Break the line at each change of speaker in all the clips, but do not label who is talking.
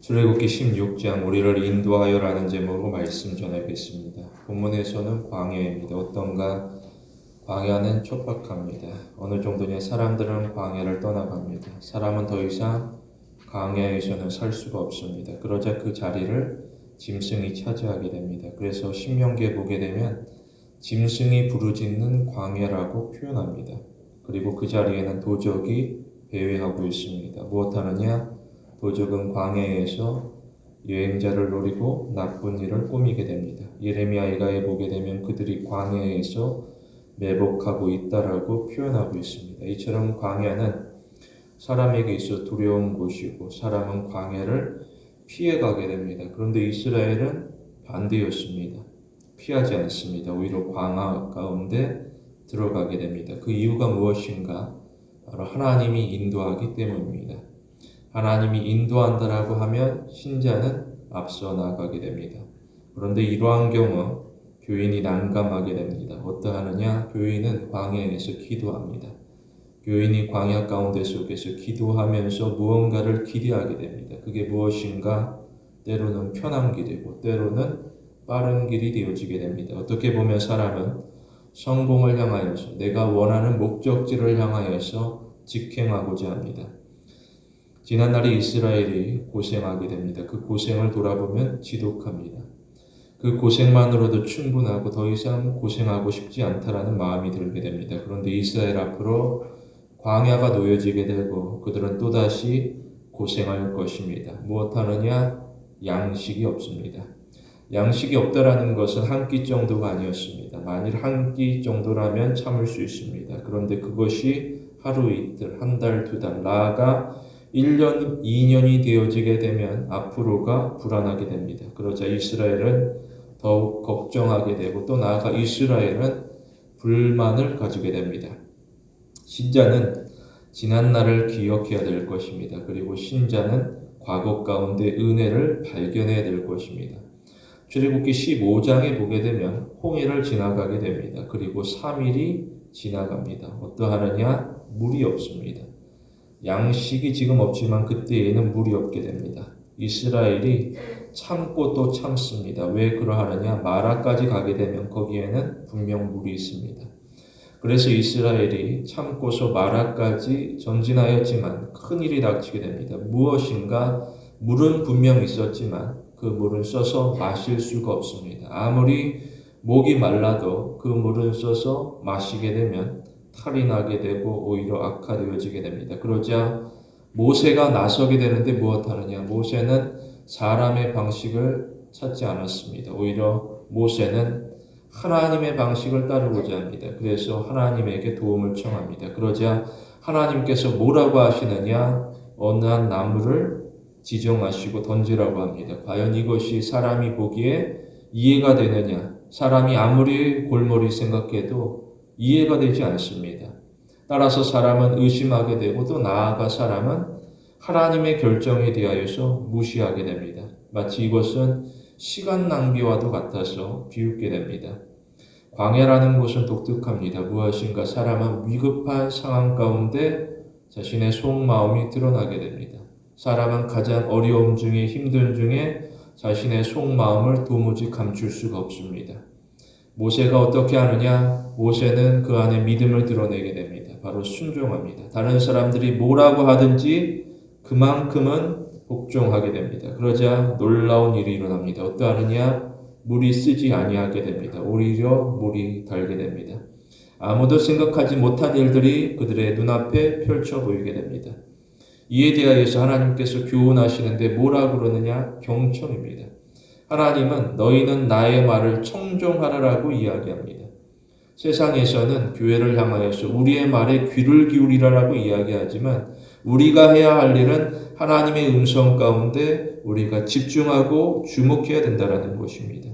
출애굽기 16장 우리를 인도하여라는 제목으로 말씀 전하겠습니다. 본문에서는 광야입니다. 어떤가? 광야는 촉박합니다. 어느 정도냐 사람들은 광야를 떠나갑니다. 사람은 더 이상 광야에서는 살 수가 없습니다. 그러자 그 자리를 짐승이 차지하게 됩니다. 그래서 신명기에 보게 되면 짐승이 부르짖는 광야라고 표현합니다. 그리고 그 자리에는 도적이 배회하고 있습니다. 무엇하느냐? 도적은 광야에서 여행자를 노리고 나쁜 일을 꾸미게 됩니다. 예레미야에 보게 되면 그들이 광야에서 매복하고 있다라고 표현하고 있습니다. 이처럼 광야는 사람에게 있어 두려운 곳이고 사람은 광야를 피해가게 됩니다. 그런데 이스라엘은 반대였습니다. 피하지 않습니다. 오히려 광야 가운데 들어가게 됩니다. 그 이유가 무엇인가? 바로 하나님이 인도하기 때문입니다. 하나님이 인도한다라고 하면 신자는 앞서 나가게 됩니다. 그런데 이러한 경우 교인이 난감하게 됩니다. 어떠하느냐? 교인은 광야에서 기도합니다. 교인이 광야 가운데 속에서 기도하면서 무언가를 기대하게 됩니다. 그게 무엇인가? 때로는 편한 길이고 때로는 빠른 길이 되어지게 됩니다. 어떻게 보면 사람은 성공을 향하여서 내가 원하는 목적지를 향하여서 직행하고자 합니다. 지난날에 이스라엘이 고생하게 됩니다. 그 고생을 돌아보면 지독합니다. 그 고생만으로도 충분하고 더 이상 고생하고 싶지 않다라는 마음이 들게 됩니다. 그런데 이스라엘 앞으로 광야가 놓여지게 되고 그들은 또다시 고생할 것입니다. 무엇하느냐? 양식이 없습니다. 양식이 없다라는 것은 한 끼 정도가 아니었습니다. 만일 한 끼 정도라면 참을 수 있습니다. 그런데 그것이 하루 이틀, 한 달, 두 달, 나아가 1년, 2년이 되어지게 되면 앞으로가 불안하게 됩니다. 그러자 이스라엘은 더욱 걱정하게 되고 또 나아가 이스라엘은 불만을 가지게 됩니다. 신자는 지난날을 기억해야 될 것입니다. 그리고 신자는 과거 가운데 은혜를 발견해야 될 것입니다. 출애굽기 15장에 보게 되면 홍해를 지나가게 됩니다. 그리고 3일이 지나갑니다. 어떠하느냐? 물이 없습니다. 양식이 지금 없지만 그때에는 물이 없게 됩니다. 이스라엘이 참고 또 참습니다. 왜 그러하느냐? 마라까지 가게 되면 거기에는 분명 물이 있습니다. 그래서 이스라엘이 참고서 마라까지 전진하였지만 큰일이 닥치게 됩니다. 무엇인가? 물은 분명 있었지만 그 물은 써서 마실 수가 없습니다. 아무리 목이 말라도 그 물은 써서 마시게 되면 탈이 나게 되고 오히려 악화되어지게 됩니다. 그러자 모세가 나서게 되는데 무엇하느냐? 모세는 사람의 방식을 찾지 않았습니다. 오히려 모세는 하나님의 방식을 따르고자 합니다. 그래서 하나님에게 도움을 청합니다. 그러자 하나님께서 뭐라고 하시느냐? 어느 한 나무를 지정하시고 던지라고 합니다. 과연 이것이 사람이 보기에 이해가 되느냐? 사람이 아무리 골머리 생각해도 이해가 되지 않습니다. 따라서 사람은 의심하게 되고 또 나아가 사람은 하나님의 결정에 대하여서 무시하게 됩니다. 마치 이것은 시간 낭비와도 같아서 비웃게 됩니다. 광야라는 곳은 독특합니다. 무엇인가? 사람은 위급한 상황 가운데 자신의 속마음이 드러나게 됩니다. 사람은 가장 어려움 중에 힘든 중에 자신의 속마음을 도무지 감출 수가 없습니다. 모세가 어떻게 하느냐? 모세는 그 안에 믿음을 드러내게 됩니다. 바로 순종합니다. 다른 사람들이 뭐라고 하든지 그만큼은 복종하게 됩니다. 그러자 놀라운 일이 일어납니다. 어떠하느냐? 물이 쓰지 아니하게 됩니다. 오히려 물이 달게 됩니다. 아무도 생각하지 못한 일들이 그들의 눈앞에 펼쳐 보이게 됩니다. 이에 대하여서 하나님께서 교훈하시는데 뭐라고 그러느냐? 경청입니다. 하나님은 너희는 나의 말을 청종하라라고 이야기합니다. 세상에서는 교회를 향하여서 우리의 말에 귀를 기울이라라고 이야기하지만 우리가 해야 할 일은 하나님의 음성 가운데 우리가 집중하고 주목해야 된다는 것입니다.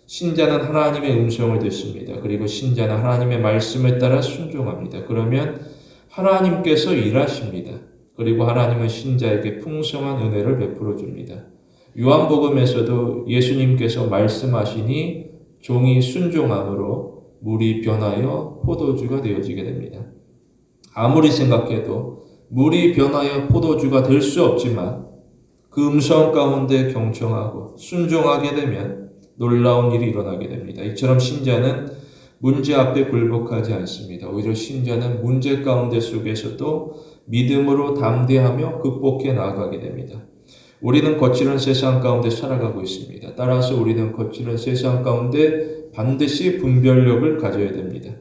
신자는 하나님의 음성을 듣습니다. 그리고 신자는 하나님의 말씀에 따라 순종합니다. 그러면 하나님께서 일하십니다. 그리고 하나님은 신자에게 풍성한 은혜를 베풀어 줍니다. 요한복음에서도 예수님께서 말씀하시니 종이 순종함으로 물이 변하여 포도주가 되어지게 됩니다. 아무리 생각해도 물이 변하여 포도주가 될 수 없지만 그 음성 가운데 경청하고 순종하게 되면 놀라운 일이 일어나게 됩니다. 이처럼 신자는 문제 앞에 굴복하지 않습니다. 오히려 신자는 문제 가운데 속에서도 믿음으로 담대하며 극복해 나아가게 됩니다. 우리는 거칠은 세상 가운데 살아가고 있습니다. 따라서 우리는 거칠은 세상 가운데 반드시 분별력을 가져야 됩니다.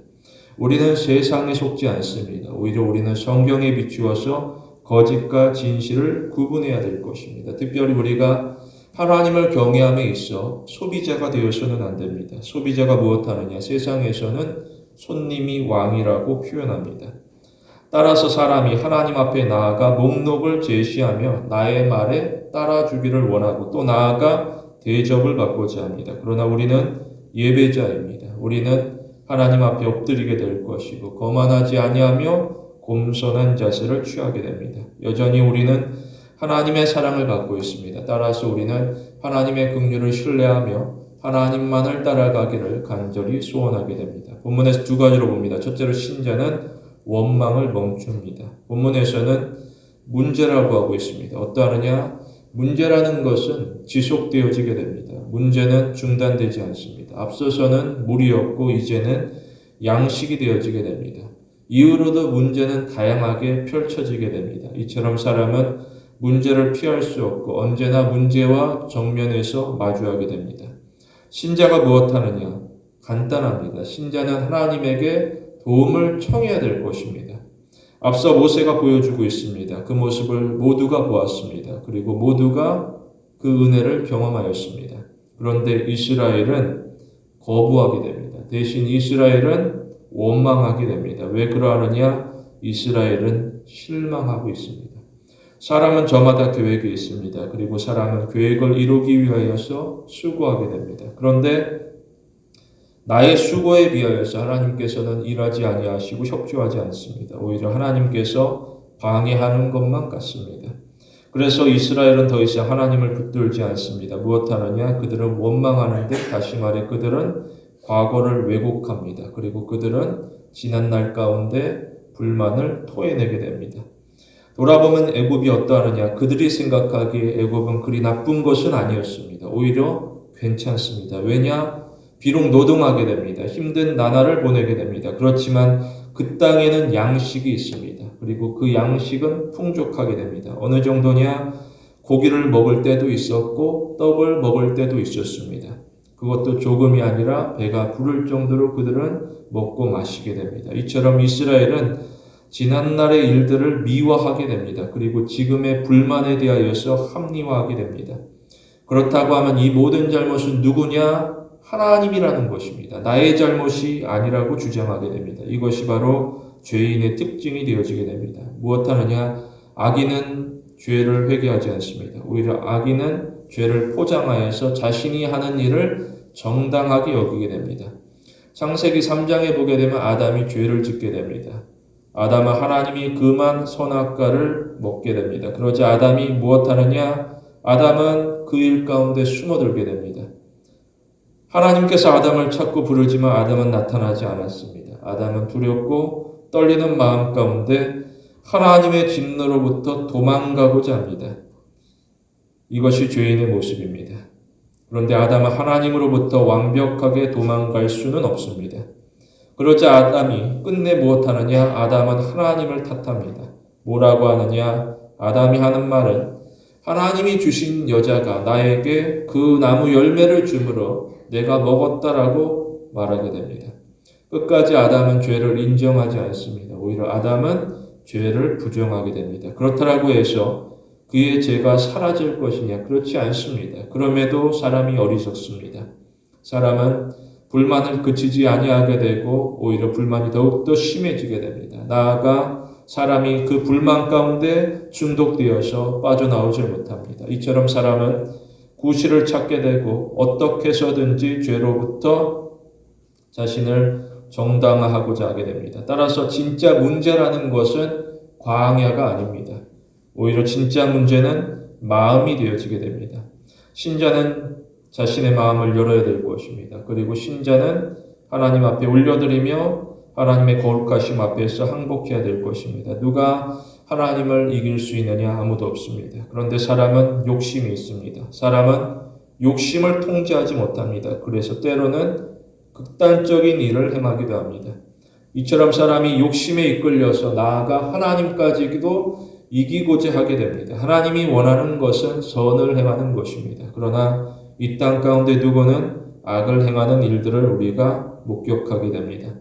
우리는 세상에 속지 않습니다. 오히려 우리는 성경에 비추어서 거짓과 진실을 구분해야 될 것입니다. 특별히 우리가 하나님을 경외함에 있어 소비자가 되어서는 안 됩니다. 소비자가 무엇하느냐? 세상에서는 손님이 왕이라고 표현합니다. 따라서 사람이 하나님 앞에 나아가 목록을 제시하며 나의 말에 따라주기를 원하고 또 나아가 대접을 받고자 합니다. 그러나 우리는 예배자입니다. 우리는 하나님 앞에 엎드리게 될 것이고 거만하지 아니하며 곰손한 자세를 취하게 됩니다. 여전히 우리는 하나님의 사랑을 받고 있습니다. 따라서 우리는 하나님의 긍휼을 신뢰하며 하나님만을 따라가기를 간절히 소원하게 됩니다. 본문에서 두 가지로 봅니다. 첫째로 신자는 원망을 멈춥니다. 본문에서는 문제라고 하고 있습니다. 어떠하느냐? 문제라는 것은 지속되어지게 됩니다. 문제는 중단되지 않습니다. 앞서서는 물이었고 이제는 양식이 되어지게 됩니다. 이후로도 문제는 다양하게 펼쳐지게 됩니다. 이처럼 사람은 문제를 피할 수 없고 언제나 문제와 정면에서 마주하게 됩니다. 신자가 무엇하느냐? 간단합니다. 신자는 하나님에게 도움을 청해야 될 것입니다. 앞서 모세가 보여주고 있습니다. 그 모습을 모두가 보았습니다. 그리고 모두가 그 은혜를 경험하였습니다. 그런데 이스라엘은 거부하게 됩니다. 대신 이스라엘은 원망하게 됩니다. 왜 그러하느냐? 이스라엘은 실망하고 있습니다. 사람은 저마다 계획이 있습니다. 그리고 사람은 계획을 이루기 위하여서 수고하게 됩니다. 그런데 나의 수고에 비하여서 하나님께서는 일하지 아니하시고 협조하지 않습니다. 오히려 하나님께서 방해하는 것만 같습니다. 그래서 이스라엘은 더 이상 하나님을 붙들지 않습니다. 무엇하느냐? 그들은 원망하는데 다시 말해 그들은 과거를 왜곡합니다. 그리고 그들은 지난날 가운데 불만을 토해내게 됩니다. 돌아보면 애굽이 어떠하느냐? 그들이 생각하기에 애굽은 그리 나쁜 것은 아니었습니다. 오히려 괜찮습니다. 왜냐? 비록 노동하게 됩니다. 힘든 나날을 보내게 됩니다. 그렇지만 그 땅에는 양식이 있습니다. 그리고 그 양식은 풍족하게 됩니다. 어느 정도냐? 고기를 먹을 때도 있었고 떡을 먹을 때도 있었습니다. 그것도 조금이 아니라 배가 부를 정도로 그들은 먹고 마시게 됩니다. 이처럼 이스라엘은 지난날의 일들을 미화하게 됩니다. 그리고 지금의 불만에 대하여서 합리화하게 됩니다. 그렇다고 하면 이 모든 잘못은 누구냐? 하나님이라는 것입니다. 나의 잘못이 아니라고 주장하게 됩니다. 이것이 바로 죄인의 특징이 되어지게 됩니다. 무엇하느냐? 악인은 죄를 회개하지 않습니다. 오히려 악인은 죄를 포장하여서 자신이 하는 일을 정당하게 여기게 됩니다. 창세기 3장에 보게 되면 아담이 죄를 짓게 됩니다. 아담은 하나님이 금한 선악과를 먹게 됩니다. 그러자 아담이 무엇하느냐? 아담은 그 일 가운데 숨어들게 됩니다. 하나님께서 아담을 찾고 부르지만 아담은 나타나지 않았습니다. 아담은 두렵고 떨리는 마음 가운데 하나님의 진노로부터 도망가고자 합니다. 이것이 죄인의 모습입니다. 그런데 아담은 하나님으로부터 완벽하게 도망갈 수는 없습니다. 그러자 아담이 끝내 무엇하느냐? 아담은 하나님을 탓합니다. 뭐라고 하느냐? 아담이 하는 말은 하나님이 주신 여자가 나에게 그 나무 열매를 주므로 내가 먹었다라고 말하게 됩니다. 끝까지 아담은 죄를 인정하지 않습니다. 오히려 아담은 죄를 부정하게 됩니다. 그렇다라고 해서 그의 죄가 사라질 것이냐? 그렇지 않습니다. 그럼에도 사람이 어리석습니다. 사람은 불만을 그치지 아니하게 되고 오히려 불만이 더욱더 심해지게 됩니다. 나아가 사람이 그 불만 가운데 중독되어서 빠져나오지 못합니다. 이처럼 사람은 구실을 찾게 되고 어떻게 해서든지 죄로부터 자신을 정당화하고자 하게 됩니다. 따라서 진짜 문제라는 것은 광야가 아닙니다. 오히려 진짜 문제는 마음이 되어지게 됩니다. 신자는 자신의 마음을 열어야 될 것입니다. 그리고 신자는 하나님 앞에 올려드리며 하나님의 거룩하심 앞에서 항복해야 될 것입니다. 누가 하나님을 이길 수 있느냐? 아무도 없습니다. 그런데 사람은 욕심이 있습니다. 사람은 욕심을 통제하지 못합니다. 그래서 때로는 극단적인 일을 행하기도 합니다. 이처럼 사람이 욕심에 이끌려서 나아가 하나님까지도 이기고자 하게 됩니다. 하나님이 원하는 것은 선을 행하는 것입니다. 그러나 이 땅 가운데 두고는 악을 행하는 일들을 우리가 목격하게 됩니다.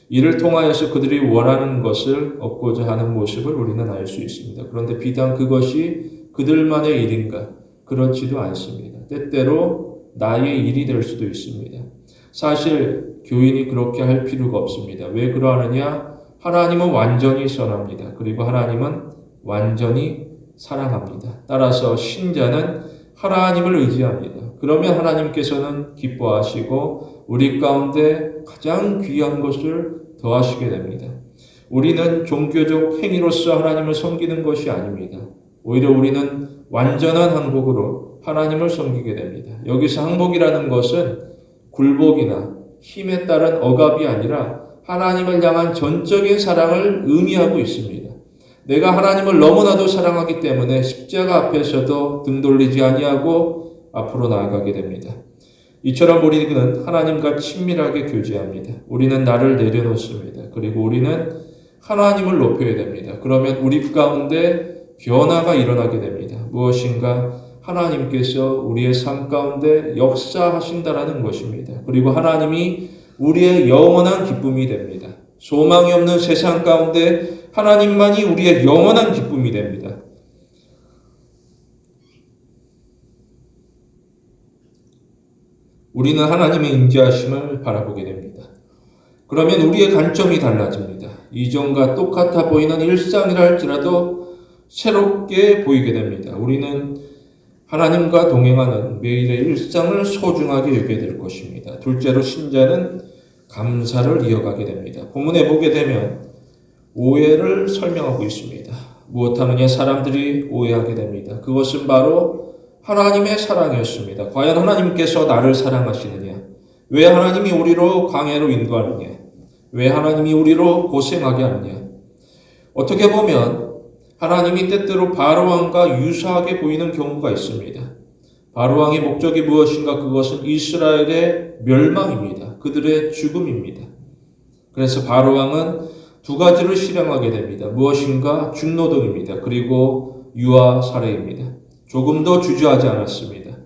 이를 통하여서 그들이 원하는 것을 얻고자 하는 모습을 우리는 알 수 있습니다. 그런데 비단 그것이 그들만의 일인가? 그렇지도 않습니다. 때때로 나의 일이 될 수도 있습니다. 사실 교인이 그렇게 할 필요가 없습니다. 왜 그러하느냐? 하나님은 완전히 선합니다. 그리고 하나님은 완전히 사랑합니다. 따라서 신자는 하나님을 의지합니다. 그러면 하나님께서는 기뻐하시고 우리 가운데 가장 귀한 것을 더하시게 됩니다. 우리는 종교적 행위로서 하나님을 섬기는 것이 아닙니다. 오히려 우리는 완전한 항복으로 하나님을 섬기게 됩니다. 여기서 항복이라는 것은 굴복이나 힘에 따른 억압이 아니라 하나님을 향한 전적인 사랑을 의미하고 있습니다. 내가 하나님을 너무나도 사랑하기 때문에 십자가 앞에서도 등 돌리지 아니하고 앞으로 나아가게 됩니다. 이처럼 우리는 하나님과 친밀하게 교제합니다. 우리는 나를 내려놓습니다. 그리고 우리는 하나님을 높여야 됩니다. 그러면 우리 가운데 변화가 일어나게 됩니다. 무엇인가 하나님께서 우리의 삶 가운데 역사하신다라는 것입니다. 그리고 하나님이 우리의 영원한 기쁨이 됩니다. 소망이 없는 세상 가운데 하나님만이 우리의 영원한 기쁨이 됩니다. 우리는 하나님의 임재하심을 바라보게 됩니다. 그러면 우리의 관점이 달라집니다. 이전과 똑같아 보이는 일상이라 할지라도 새롭게 보이게 됩니다. 우리는 하나님과 동행하는 매일의 일상을 소중하게 여기게 될 것입니다. 둘째로 신자는 감사를 이어가게 됩니다. 본문에 보게 되면 오해를 설명하고 있습니다. 무엇하느냐? 사람들이 오해하게 됩니다. 그것은 바로 하나님의 사랑이었습니다. 과연 하나님께서 나를 사랑하시느냐? 왜 하나님이 우리로 광야로 인도하느냐? 왜 하나님이 우리로 고생하게 하느냐? 어떻게 보면 하나님이 때때로 바로왕과 유사하게 보이는 경우가 있습니다. 바로왕의 목적이 무엇인가? 그것은 이스라엘의 멸망입니다. 그들의 죽음입니다. 그래서 바로왕은 두 가지를 실행하게 됩니다. 무엇인가? 중노동입니다. 그리고 유아 살해입니다. 조금도 주저하지 않았습니다.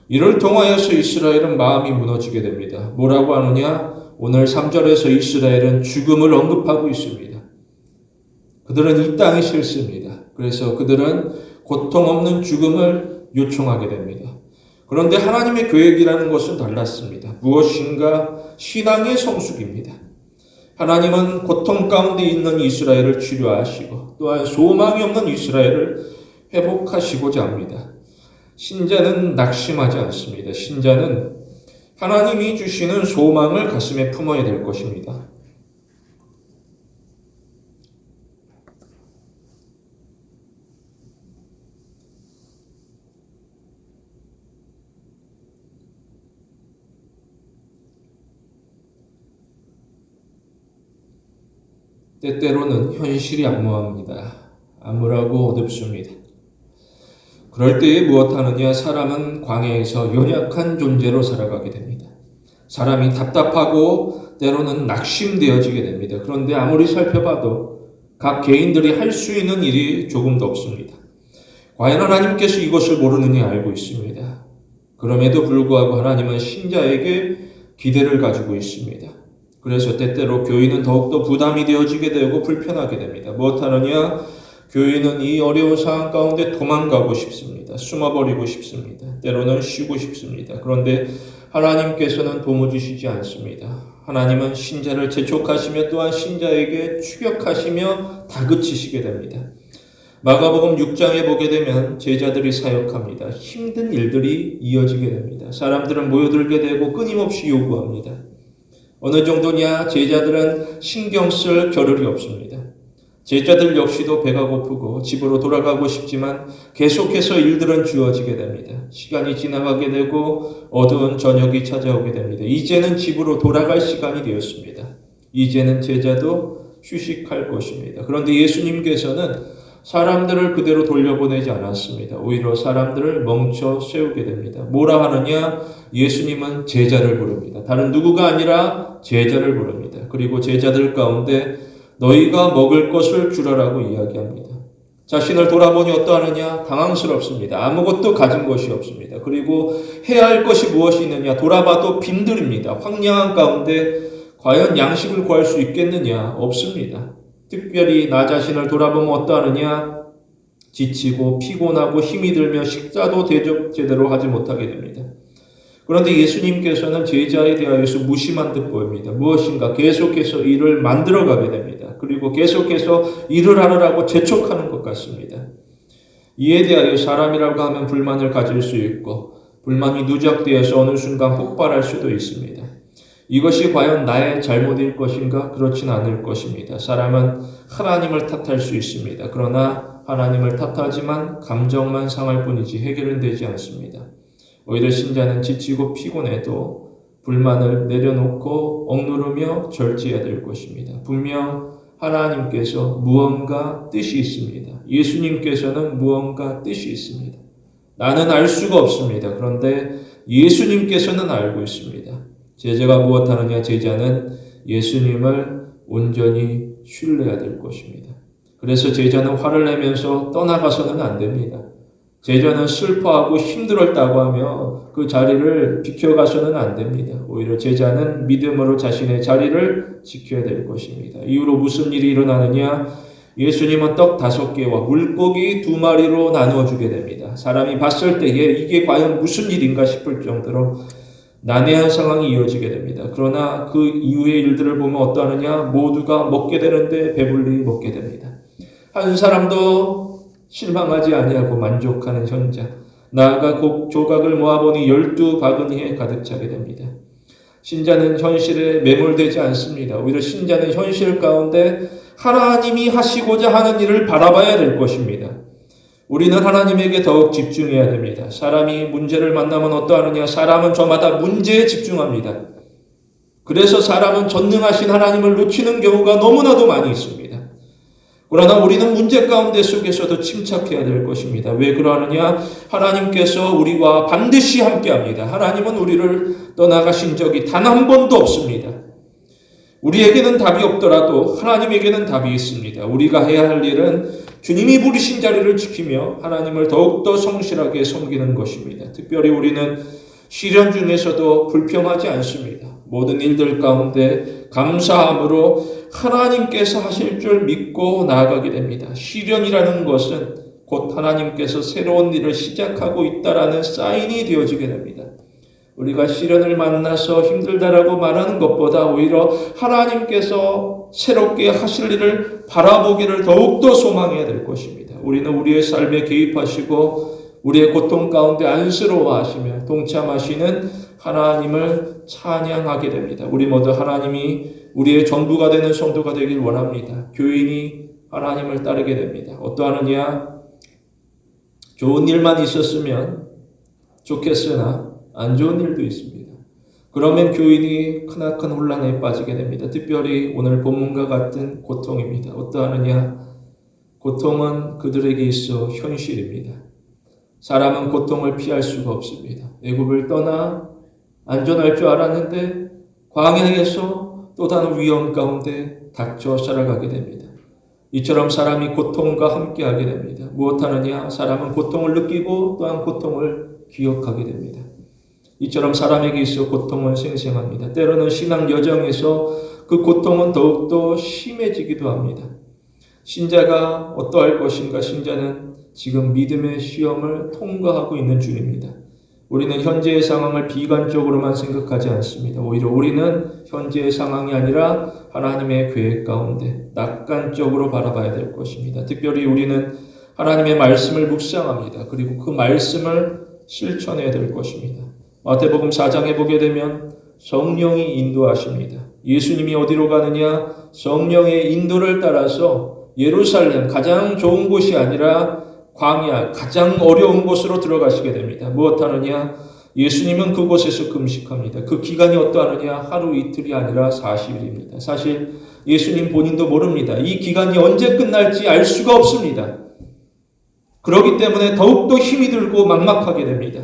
이를 통하여서 이스라엘은 마음이 무너지게 됩니다. 뭐라고 하느냐? 오늘 3절에서 이스라엘은 죽음을 언급하고 있습니다. 그들은 이 땅이 싫습니다. 그래서 그들은 고통 없는 죽음을 요청하게 됩니다. 그런데 하나님의 계획이라는 것은 달랐습니다. 무엇인가? 신앙의 성숙입니다. 하나님은 고통 가운데 있는 이스라엘을 치료하시고 또한 소망이 없는 이스라엘을 회복하시고자 합니다. 신자는 낙심하지 않습니다. 신자는 하나님이 주시는 소망을 가슴에 품어야 될 것입니다. 때때로는 현실이 암무합니다. 암울하고 어둡습니다. 그럴 때에 무엇하느냐? 사람은 광야에서 연약한 존재로 살아가게 됩니다. 사람이 답답하고 때로는 낙심되어지게 됩니다. 그런데 아무리 살펴봐도 각 개인들이 할 수 있는 일이 조금도 없습니다. 과연 하나님께서 이것을 모르느냐? 알고 있습니다. 그럼에도 불구하고 하나님은 신자에게 기대를 가지고 있습니다. 그래서 때때로 교인은 더욱더 부담이 되어지게 되고 불편하게 됩니다. 무엇하느냐? 교인은 이 어려운 상황 가운데 도망가고 싶습니다. 숨어버리고 싶습니다. 때로는 쉬고 싶습니다. 그런데 하나님께서는 도무지시지 않습니다. 하나님은 신자를 재촉하시며 또한 신자에게 추격하시며 다그치시게 됩니다. 마가복음 6장에 보게 되면 제자들이 사역합니다. 힘든 일들이 이어지게 됩니다. 사람들은 모여들게 되고 끊임없이 요구합니다. 어느 정도냐? 제자들은 신경 쓸 겨를이 없습니다. 제자들 역시도 배가 고프고 집으로 돌아가고 싶지만 계속해서 일들은 주어지게 됩니다. 시간이 지나가게 되고 어두운 저녁이 찾아오게 됩니다. 이제는 집으로 돌아갈 시간이 되었습니다. 이제는 제자도 휴식할 것입니다. 그런데 예수님께서는 사람들을 그대로 돌려보내지 않았습니다. 오히려 사람들을 멈춰 세우게 됩니다. 뭐라 하느냐? 예수님은 제자를 부릅니다. 다른 누구가 아니라 제자를 부릅니다. 그리고 제자들 가운데 너희가 먹을 것을 주라라고 이야기합니다. 자신을 돌아보니 어떠하느냐? 당황스럽습니다. 아무것도 가진 것이 없습니다. 그리고 해야 할 것이 무엇이 있느냐? 돌아봐도 빈들입니다. 황량한 가운데 과연 양식을 구할 수 있겠느냐? 없습니다. 특별히 나 자신을 돌아보면 어떠하느냐? 지치고 피곤하고 힘이 들며 식사도 대접 제대로 하지 못하게 됩니다. 그런데 예수님께서는 제자에 대하여서 무심한 듯 보입니다. 무엇인가 계속해서 일을 만들어가게 됩니다. 그리고 계속해서 일을 하느라고 재촉하는 것 같습니다. 이에 대하여 사람이라고 하면 불만을 가질 수 있고 불만이 누적되어서 어느 순간 폭발할 수도 있습니다. 이것이 과연 나의 잘못일 것인가? 그렇진 않을 것입니다. 사람은 하나님을 탓할 수 있습니다. 그러나 하나님을 탓하지만 감정만 상할 뿐이지 해결은 되지 않습니다. 오히려 신자는 지치고 피곤해도 불만을 내려놓고 억누르며 절제해야 될 것입니다. 분명 하나님께서 무언가 뜻이 있습니다. 예수님께서는 무언가 뜻이 있습니다. 나는 알 수가 없습니다. 그런데 예수님께서는 알고 있습니다. 제자가 무엇하느냐? 제자는 예수님을 온전히 신뢰해야 될 것입니다. 그래서 제자는 화를 내면서 떠나가서는 안 됩니다. 제자는 슬퍼하고 힘들었다고 하며 그 자리를 비켜가서는 안 됩니다. 오히려 제자는 믿음으로 자신의 자리를 지켜야 될 것입니다. 이후로 무슨 일이 일어나느냐? 예수님은 떡 5개와 물고기 2마리로 나누어 주게 됩니다. 사람이 봤을 때에 이게 과연 무슨 일인가 싶을 정도로 난해한 상황이 이어지게 됩니다. 그러나 그 이후의 일들을 보면 어떠하느냐? 모두가 먹게 되는데 배불리 먹게 됩니다. 한 사람도 실망하지 아니하고 만족하는 현장. 나아가 조각을 모아보니 12바구니에 가득 차게 됩니다. 신자는 현실에 매몰되지 않습니다. 오히려 신자는 현실 가운데 하나님이 하시고자 하는 일을 바라봐야 될 것입니다. 우리는 하나님에게 더욱 집중해야 됩니다. 사람이 문제를 만나면 어떠하느냐? 사람은 저마다 문제에 집중합니다. 그래서 사람은 전능하신 하나님을 놓치는 경우가 너무나도 많이 있습니다. 그러나 우리는 문제 가운데 속에서도 침착해야 될 것입니다. 왜 그러하느냐? 하나님께서 우리와 반드시 함께합니다. 하나님은 우리를 떠나가신 적이 단 한 번도 없습니다. 우리에게는 답이 없더라도 하나님에게는 답이 있습니다. 우리가 해야 할 일은 주님이 부르신 자리를 지키며 하나님을 더욱더 성실하게 섬기는 것입니다. 특별히 우리는 시련 중에서도 불평하지 않습니다. 모든 일들 가운데 감사함으로 하나님께서 하실 줄 믿고 나아가게 됩니다. 시련이라는 것은 곧 하나님께서 새로운 일을 시작하고 있다라는 사인이 되어지게 됩니다. 우리가 시련을 만나서 힘들다라고 말하는 것보다 오히려 하나님께서 새롭게 하실 일을 바라보기를 더욱더 소망해야 될 것입니다. 우리는 우리의 삶에 개입하시고 우리의 고통 가운데 안쓰러워하시며 동참하시는 하나님을 찬양하게 됩니다. 우리 모두 하나님이 우리의 전부가 되는 성도가 되길 원합니다. 교인이 하나님을 따르게 됩니다. 어떠하느냐? 좋은 일만 있었으면 좋겠으나 안 좋은 일도 있습니다. 그러면 교인이 크나큰 혼란에 빠지게 됩니다. 특별히 오늘 본문과 같은 고통입니다. 어떠하느냐? 고통은 그들에게 있어 현실입니다. 사람은 고통을 피할 수가 없습니다. 애굽을 떠나 안전할 줄 알았는데 광야에서 또 다른 위험 가운데 닥쳐 살아가게 됩니다. 이처럼 사람이 고통과 함께하게 됩니다. 무엇하느냐? 사람은 고통을 느끼고 또한 고통을 기억하게 됩니다. 이처럼 사람에게 있어 고통은 생생합니다. 때로는 신앙 여정에서 그 고통은 더욱더 심해지기도 합니다. 신자가 어떠할 것인가? 신자는 지금 믿음의 시험을 통과하고 있는 중입니다. 우리는 현재의 상황을 비관적으로만 생각하지 않습니다. 오히려 우리는 현재의 상황이 아니라 하나님의 계획 가운데 낙관적으로 바라봐야 될 것입니다. 특별히 우리는 하나님의 말씀을 묵상합니다. 그리고 그 말씀을 실천해야 될 것입니다. 마태복음 4장에 보게 되면 성령이 인도하십니다. 예수님이 어디로 가느냐? 성령의 인도를 따라서 예루살렘 가장 좋은 곳이 아니라 광야 가장 어려운 곳으로 들어가시게 됩니다. 무엇하느냐? 예수님은 그곳에서 금식합니다. 그 기간이 어떠하느냐? 하루 이틀이 아니라 40일입니다. 사실 예수님 본인도 모릅니다. 이 기간이 언제 끝날지 알 수가 없습니다. 그렇기 때문에 더욱더 힘이 들고 막막하게 됩니다.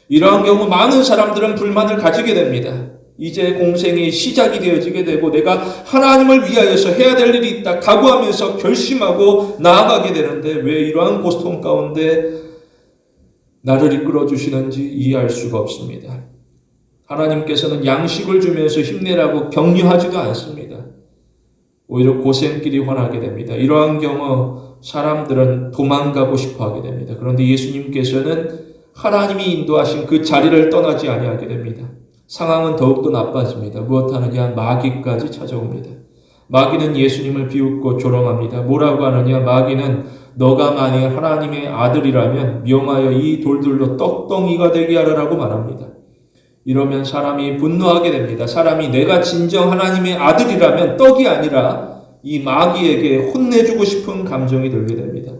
이러한 경우 많은 사람들은 불만을 가지게 됩니다. 이제 공생이 시작이 되어지게 되고 내가 하나님을 위하여서 해야 될 일이 있다 각오하면서 결심하고 나아가게 되는데 왜 이러한 고통 가운데 나를 이끌어 주시는지 이해할 수가 없습니다. 하나님께서는 양식을 주면서 힘내라고 격려하지도 않습니다. 오히려 고생길이 환하게 됩니다. 이러한 경우 사람들은 도망가고 싶어 하게 됩니다. 그런데 예수님께서는 하나님이 인도하신 그 자리를 떠나지 아니하게 됩니다. 상황은 더욱더 나빠집니다. 무엇하느냐? 마귀까지 찾아옵니다. 마귀는 예수님을 비웃고 조롱합니다. 뭐라고 하느냐? 마귀는 너가 만일 하나님의 아들이라면 명하여 이 돌들로 떡덩이가 되게 하라라고 말합니다. 이러면 사람이 분노하게 됩니다. 사람이 내가 진정 하나님의 아들이라면 떡이 아니라 이 마귀에게 혼내주고 싶은 감정이 들게 됩니다.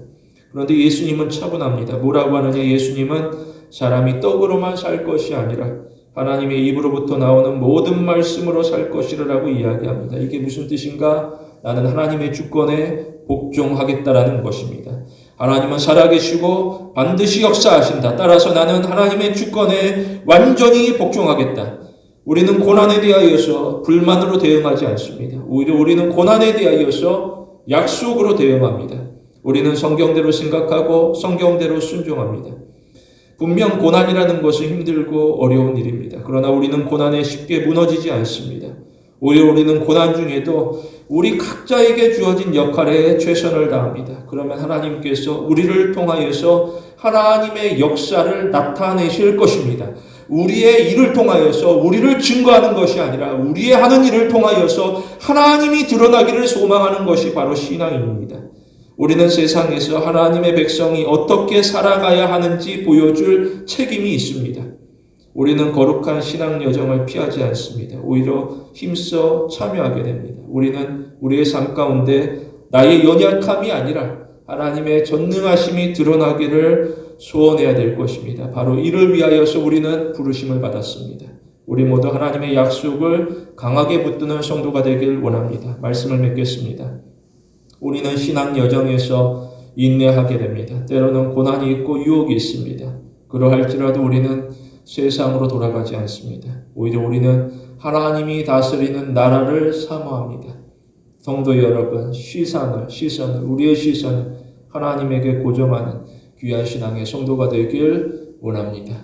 그런데 예수님은 차분합니다. 뭐라고 하느냐? 예수님은 사람이 떡으로만 살 것이 아니라 하나님의 입으로부터 나오는 모든 말씀으로 살 것이라고 이야기합니다. 이게 무슨 뜻인가? 나는 하나님의 주권에 복종하겠다라는 것입니다. 하나님은 살아계시고 반드시 역사하신다. 따라서 나는 하나님의 주권에 완전히 복종하겠다. 우리는 고난에 대하여서 불만으로 대응하지 않습니다. 오히려 우리는 고난에 대하여서 약속으로 대응합니다. 우리는 성경대로 생각하고 성경대로 순종합니다. 분명 고난이라는 것은 힘들고 어려운 일입니다. 그러나 우리는 고난에 쉽게 무너지지 않습니다. 오히려 우리는 고난 중에도 우리 각자에게 주어진 역할에 최선을 다합니다. 그러면 하나님께서 우리를 통하여서 하나님의 역사를 나타내실 것입니다. 우리의 일을 통하여서 우리를 증거하는 것이 아니라 우리의 하는 일을 통하여서 하나님이 드러나기를 소망하는 것이 바로 신앙입니다. 우리는 세상에서 하나님의 백성이 어떻게 살아가야 하는지 보여줄 책임이 있습니다. 우리는 거룩한 신앙 여정을 피하지 않습니다. 오히려 힘써 참여하게 됩니다. 우리는 우리의 삶 가운데 나의 연약함이 아니라 하나님의 전능하심이 드러나기를 소원해야 될 것입니다. 바로 이를 위하여서 우리는 부르심을 받았습니다. 우리 모두 하나님의 약속을 강하게 붙드는 성도가 되길 원합니다. 말씀을 맺겠습니다. 우리는 신앙 여정에서 인내하게 됩니다. 때로는 고난이 있고 유혹이 있습니다. 그러할지라도 우리는 세상으로 돌아가지 않습니다. 오히려 우리는 하나님이 다스리는 나라를 사모합니다. 성도 여러분, 우리의 시선을 하나님에게 고정하는 귀한 신앙의 성도가 되길 원합니다.